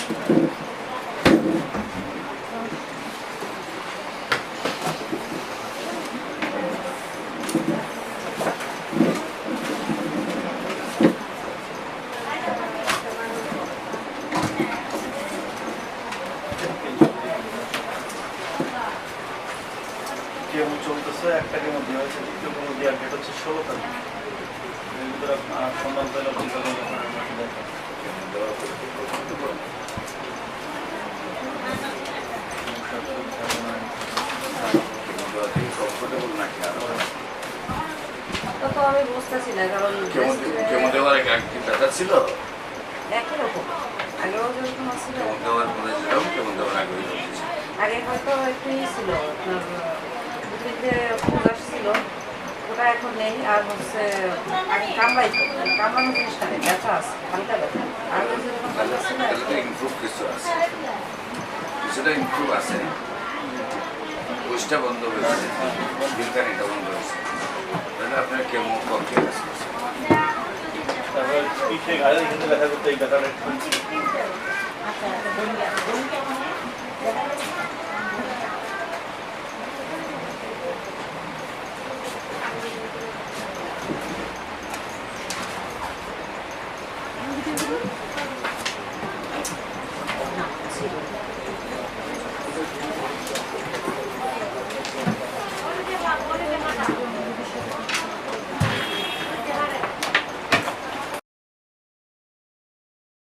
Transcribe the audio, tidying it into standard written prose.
কেমন চলতেছে, একটা কেমন দেওয়া হয়েছে, দ্বিতীয় কেমন দেওয়ার ডেট হচ্ছে 16 তারিখ। এর ভিতরে সম্মান পেলে তো আমি বুঝতেছি না, কারণ কেমন দেওয়ার কি ব্যথা ছিল? একই রকম আগেও যেরকম ছিল, কেমন দেওয়ার পরে যেরকম কেমন দেওয়ার আগে আগে হয়তো একটু ছিল আপনার বুদ্ধিতে ফুল আসছিল, ওটা এখন নেই। আর হচ্ছে আগে কামড়াইতো, কামড়ানো জিনিসটা নেই, ব্যথা আছে, হালকা ব্যথা। আগে যেরকম ব্যথা ছিল ইমপ্রুভ কিছু আছে, কিছুটা ইমপ্রুভ আছে। কোষটা বন্ধ হয়েছে, বিলকানিটা বন্ধ হয়েছে, তাহলে আপনার কেমন কমতে গেছে। তারপর পিঠে ঘাড়ে কিন্তু ব্যথা করতে এই ব্যথাটা